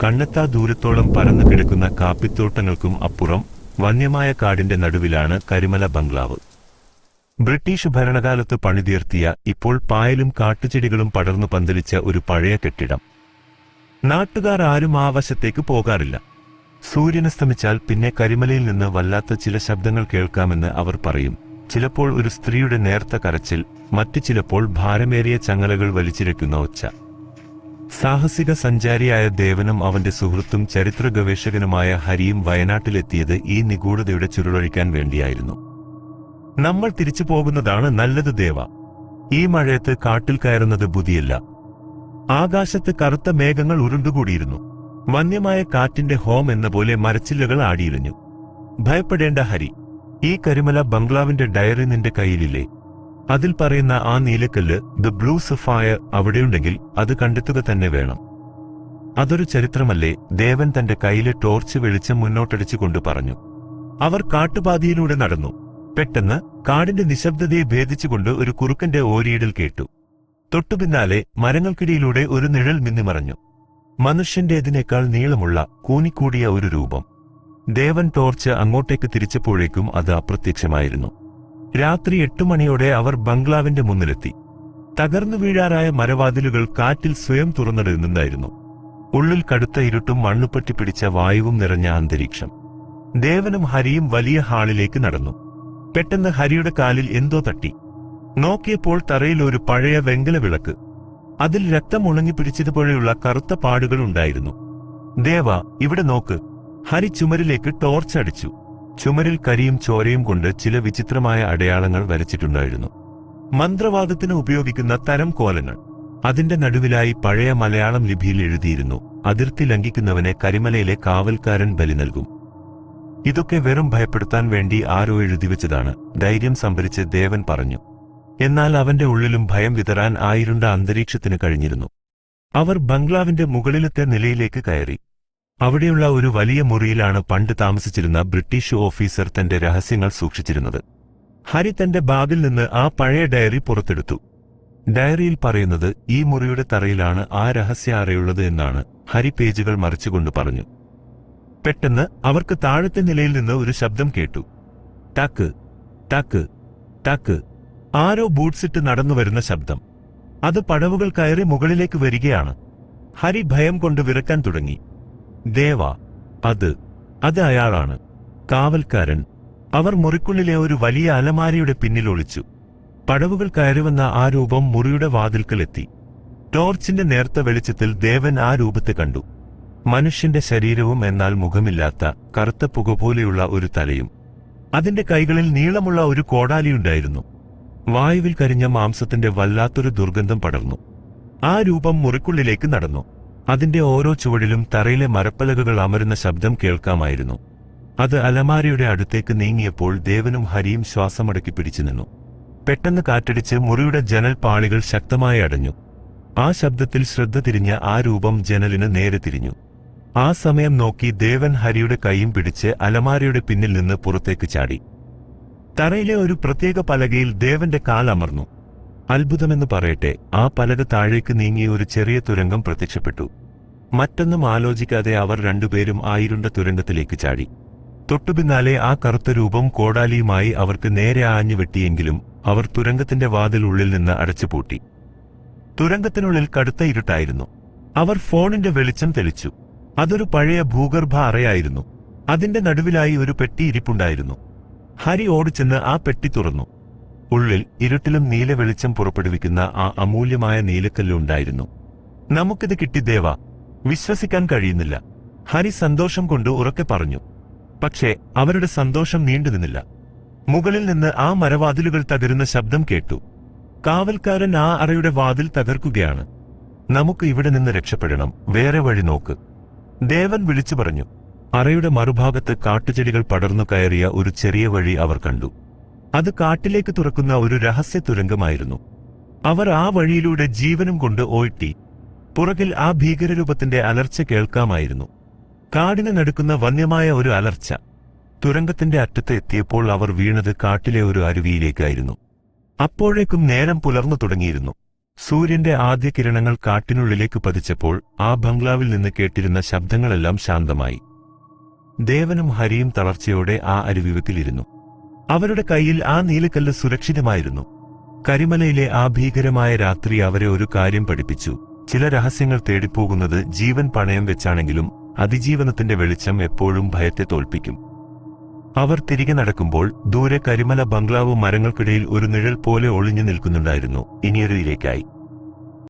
കണ്ണെത്താ ദൂരത്തോളം പരന്നു കിടക്കുന്ന കാപ്പിത്തോട്ടങ്ങൾക്കും അപ്പുറം വന്യമായ കാടിന്റെ നടുവിലാണ് കരിമല ബംഗ്ലാവ്. ബ്രിട്ടീഷ് ഭരണകാലത്ത് പണിതീർത്തിയ, ഇപ്പോൾ പായലും കാട്ടുചെടികളും പടർന്നു പന്തലിച്ച ഒരു പഴയ കെട്ടിടം. നാട്ടുകാർ ആരും ആ വശത്തേക്ക് പോകാറില്ല. സൂര്യനസ്തമിച്ചാൽ പിന്നെ കരിമലയിൽ നിന്ന് വല്ലാത്ത ചില ശബ്ദങ്ങൾ കേൾക്കാമെന്ന് അവർ പറയും. ചിലപ്പോൾ ഒരു സ്ത്രീയുടെ നേർത്ത കരച്ചിൽ, മറ്റു ചിലപ്പോൾ ഭാരമേറിയ ചങ്ങലകൾ വലിച്ചിരയ്ക്കുന്ന ഒച്ച. സാഹസിക സഞ്ചാരിയായ ദേവനും അവന്റെ സുഹൃത്തും ചരിത്ര ഗവേഷകനുമായ ഹരിയും വയനാട്ടിലെത്തിയത് ഈ നിഗൂഢതയുടെ ചുരുളൊഴിക്കാൻ വേണ്ടിയായിരുന്നു. നമ്മൾ തിരിച്ചു പോകുന്നതാണ് നല്ലത് ദേവ. ഈ മഴയത്ത് കാട്ടിൽ കയറുന്നത് ബുദ്ധിയല്ല. ആകാശത്ത് കറുത്ത മേഘങ്ങൾ ഉരുണ്ടുകൂടിയിരുന്നു. വന്യമായ കാറ്റിന്റെ ഹോം എന്ന പോലെ മരച്ചില്ലകൾ ആടിയിരഞ്ഞു. ഭയപ്പെടേണ്ട ഹരി, ഈ കരിമല ബംഗ്ലാവിന്റെ ഡയറി നിന്റെ കയ്യിലില്ലേ? അതിൽ പറയുന്ന ആ നീലക്കല്ല്, ദ ബ്ലൂ സഫയർ, അവിടെയുണ്ടെങ്കിൽ അത് കണ്ടെത്തുക തന്നെ വേണം. അതൊരു ചരിത്രമല്ലേ? ദേവൻ തന്റെ കയ്യിലെ ടോർച്ച് വെളിച്ചം മുന്നോട്ടടിച്ചുകൊണ്ട് പറഞ്ഞു. അവർ കാട്ടുപാതിയിലൂടെ നടന്നു. പെട്ടെന്ന് കാടിന്റെ നിശബ്ദതയെ ഭേദിച്ചുകൊണ്ട് ഒരു കുറുക്കന്റെ ഓരിയിടൽ കേട്ടു. തൊട്ടുപിന്നാലെ മരങ്ങൾക്കിടയിലൂടെ ഒരു നിഴൽ മിന്നിമറഞ്ഞു. മനുഷ്യന്റേതിനേക്കാൾ നീളമുള്ള, കൂനിക്കൂടിയ ഒരു രൂപം. ദേവൻ ടോർച്ച് അങ്ങോട്ടേക്ക് തിരിച്ചപ്പോഴേക്കും അത് അപ്രത്യക്ഷമായിരുന്നു. രാത്രി 8 മണിയോടെ അവർ ബംഗ്ലാവിന്റെ മുന്നിലെത്തി. തകർന്നു വീഴാറായ മരവാതിലുകൾ കാറ്റിൽ സ്വയം തുറന്നിടുന്നുണ്ടായിരുന്നു. ഉള്ളിൽ കടുത്ത ഇരുട്ടും മണ്ണുപറ്റി പിടിച്ച വായുവും നിറഞ്ഞ അന്തരീക്ഷം. ദേവനും ഹരിയും വലിയ ഹാളിലേക്ക് നടന്നു. പെട്ടെന്ന് ഹരിയുടെ കാലിൽ എന്തോ തട്ടി. നോക്കിയപ്പോൾ തറയിൽ ഒരു പഴയ വെങ്കല വിളക്ക്. അതിൽ രക്തം ഉണങ്ങിപ്പിടിച്ചതുപോലെയുള്ള കറുത്ത പാടുകൾ ഉണ്ടായിരുന്നു. ദേവ, ഇവിടെ നോക്ക്. ഹരി ചുമരിലേക്ക് ടോർച്ച് അടിച്ചു. ചുമരിൽ കരിയും ചോരയും കൊണ്ട് ചില വിചിത്രമായ അടയാളങ്ങൾ വരച്ചിട്ടുണ്ടായിരുന്നു. മന്ത്രവാദത്തിന് ഉപയോഗിക്കുന്ന തരം കോലങ്ങൾ. അതിന്റെ നടുവിലായി പഴയ മലയാളം ലിപിയിൽ എഴുതിയിരുന്നു, അതിർത്തി ലംഘിക്കുന്നവനെ കരിമലയിലെ കാവൽക്കാരൻ ബലി നൽകും. ഇതൊക്കെ വെറും ഭയപ്പെടുത്താൻ വേണ്ടി ആരോ എഴുതിവെച്ചതാണ്, ധൈര്യം സംഭരിച്ച് ദേവൻ പറഞ്ഞു. എന്നാൽ അവന്റെ ഉള്ളിലും ഭയം വിതറാൻ ആയിരുണ്ട അന്തരീക്ഷത്തിന് കഴിഞ്ഞിരുന്നു. അവർ ബംഗ്ലാവിന്റെ മുകളിലത്തെ നിലയിലേക്ക് കയറി. അവിടെയുള്ള ഒരു വലിയ മുറിയിലാണ് പണ്ട് താമസിച്ചിരുന്ന ബ്രിട്ടീഷ് ഓഫീസർ തന്റെ രഹസ്യങ്ങൾ സൂക്ഷിച്ചിരുന്നത്. ഹരി തന്റെ ബാഗിൽ നിന്ന് ആ പഴയ ഡയറി പുറത്തെടുത്തു. ഡയറിയിൽ പറയുന്നത് ഈ മുറിയുടെ തറയിലാണ് ആ രഹസ്യ അറയുള്ളത് എന്നാണ്. ഹരി പേജുകൾ മറിച്ചുകൊണ്ട് പറഞ്ഞു. പെട്ടെന്ന് അവർക്ക് താഴത്തെ നിലയിൽ നിന്ന് ഒരു ശബ്ദം കേട്ടു. ടക്ക് ടക്ക് ടക്ക്. ആരോ ബൂട്ട്സിട്ട് നടന്നുവരുന്ന ശബ്ദം. അത് പടവുകൾ കയറി മുകളിലേക്ക് വരികയാണ്. ഹരി ഭയം കൊണ്ട് വിറക്കാൻ തുടങ്ങി. ദേവ, അത് അയാളാണ്, കാവൽക്കാരൻ. അവർ മുറിക്കുള്ളിലെ ഒരു വലിയ അലമാരയുടെ പിന്നിൽ ഒളിച്ചു. പടവുകൾ കയറിവന്ന ആ രൂപം മുറിയുടെ വാതിൽക്കലെത്തി. ടോർച്ചിന്റെ നേർത്ത വെളിച്ചത്തിൽ ദേവൻ ആ രൂപത്തെ കണ്ടു. മനുഷ്യന്റെ ശരീരവും എന്നാൽ മുഖമില്ലാത്ത, കറുത്ത പുക പോലെയുള്ള ഒരു തലയും. അതിന്റെ കൈകളിൽ നീളമുള്ള ഒരു കോടാലിയുണ്ടായിരുന്നു. വായുവിൽ കരിഞ്ഞ മാംസത്തിന്റെ വല്ലാത്തൊരു ദുർഗന്ധം പടർന്നു. ആ രൂപം മുറിക്കുള്ളിലേക്ക് നടന്നു. അതിന്റെ ഓരോ ചുവടിലും തറയിലെ മരപ്പലകകൾ അമരുന്ന ശബ്ദം കേൾക്കാമായിരുന്നു. അത് അലമാരയുടെ അടുത്തേക്ക് നീങ്ങിയപ്പോൾ ദേവനും ഹരിയും ശ്വാസമടക്കി പിടിച്ചു നിന്നു. പെട്ടെന്ന് കാറ്റടിച്ച് മുറിയുടെ ജനൽ പാളികൾ ശക്തമായി അടഞ്ഞു. ആ ശബ്ദത്തിൽ ശ്രദ്ധ തിരിഞ്ഞ ആ രൂപം ജനലിന് നേരെ തിരിഞ്ഞു. ആ സമയം നോക്കി ദേവൻ ഹരിയുടെ കൈയും പിടിച്ച് അലമാരയുടെ പിന്നിൽ നിന്ന് പുറത്തേക്ക് ചാടി. തറയിലെ ഒരു പ്രത്യേക പലകയിൽ ദേവന്റെ കാൽ അമർന്നു. അത്ഭുതമെന്ന് പറയട്ടെ, ആ പലക താഴേക്ക് നീങ്ങിയ ഒരു ചെറിയ തുരങ്കം പ്രത്യക്ഷപ്പെട്ടു. മറ്റൊന്നും ആലോചിക്കാതെ അവർ രണ്ടുപേരും ആ ഇരുണ്ട തുരങ്കത്തിലേക്ക് ചാടി. തൊട്ടുപിന്നാലെ ആ കറുത്ത രൂപം കോടാലിയുമായി അവർക്ക് നേരെ ആഞ്ഞു വെട്ടിയെങ്കിലും അവർ തുരങ്കത്തിന്റെ വാതിൽ ഉള്ളിൽ നിന്ന് അടച്ചുപൂട്ടി. തുരങ്കത്തിനുള്ളിൽ കടുത്ത ഇരുട്ടായിരുന്നു. അവർ ഫോണിന്റെ വെളിച്ചം തെളിച്ചു. അതൊരു പഴയ ഭൂഗർഭ അറയായിരുന്നു. അതിന്റെ നടുവിലായി ഒരു പെട്ടി ഇരിപ്പുണ്ടായിരുന്നു. ഹരി ഓടിച്ചെന്ന് ആ പെട്ടി തുറന്നു. ഉള്ളിൽ ഇരുട്ടിലും നീല വെളിച്ചം പുറപ്പെടുവിക്കുന്ന ആ അമൂല്യമായ നീലക്കല്ലുണ്ടായിരുന്നു. നമുക്കിത് കിട്ടി ദേവ, വിശ്വസിക്കാൻ കഴിയുന്നില്ല, ഹരി സന്തോഷം കൊണ്ട് ഉറക്കെ പറഞ്ഞു. പക്ഷേ അവരുടെ സന്തോഷം നീണ്ടുനിന്നില്ല. മുകളിൽ നിന്ന് ആ മരവാതിലുകൾ തകരുന്ന ശബ്ദം കേട്ടു. കാവൽക്കാരൻ ആ അറയുടെ വാതിൽ തകർക്കുകയാണ്. നമുക്ക് ഇവിടെ നിന്ന് രക്ഷപ്പെടണം, വേറെ വഴി നോക്ക്, ദേവൻ വിളിച്ചു പറഞ്ഞു. അറയുടെ മറുഭാഗത്ത് കാട്ടുചെടികൾ പടർന്നു കയറിയ ഒരു ചെറിയ വഴി അവർ കണ്ടു. അത് കാട്ടിലേക്ക് തുറക്കുന്ന ഒരു രഹസ്യ തുരങ്കമായിരുന്നു. അവർ ആ വഴിയിലൂടെ ജീവനും കൊണ്ട് ഓയിട്ടി. പുറകിൽ ആ ഭീകരരൂപത്തിന്റെ അലർച്ച കേൾക്കാമായിരുന്നു. കാടിനെ നടുക്കുന്ന വന്യമായ ഒരു അലർച്ച. തുരങ്കത്തിന്റെ അറ്റത്ത് എത്തിയപ്പോൾ അവർ വീണത് കാട്ടിലെ ഒരു അരുവിയിലേക്കായിരുന്നു. അപ്പോഴേക്കും നേരം പുലർന്നു തുടങ്ങിയിരുന്നു. സൂര്യന്റെ ആദ്യ കിരണങ്ങൾ കാട്ടിനുള്ളിലേക്ക് പതിച്ചപ്പോൾ ആ ബംഗ്ലാവിൽ നിന്ന് കേട്ടിരുന്ന ശബ്ദങ്ങളെല്ലാം ശാന്തമായി. ദേവനും ഹരിയും തളർച്ചയോടെ ആ അരുവിവക്കിലിരുന്നു. അവരുടെ കയ്യിൽ ആ നീലക്കല്ല് സുരക്ഷിതമായിരുന്നു. കരിമലയിലെ ആ ഭീകരമായ രാത്രി അവരെ ഒരു കാര്യം പഠിപ്പിച്ചു. ചില രഹസ്യങ്ങൾ തേടിപ്പോകുന്നത് ജീവൻ പണയം വെച്ചാണെങ്കിലും അതിജീവനത്തിന്റെ വെളിച്ചം എപ്പോഴും ഭയത്തെ തോൽപ്പിക്കും. അവർ തിരികെ നടക്കുമ്പോൾ ദൂരെ കരിമല ബംഗ്ലാവ് മരങ്ങൾക്കിടയിൽ ഒരു നിഴൽ പോലെ ഒളിഞ്ഞു നിൽക്കുന്നുണ്ടായിരുന്നു. ഇനിയൊരുയിലേക്കായി.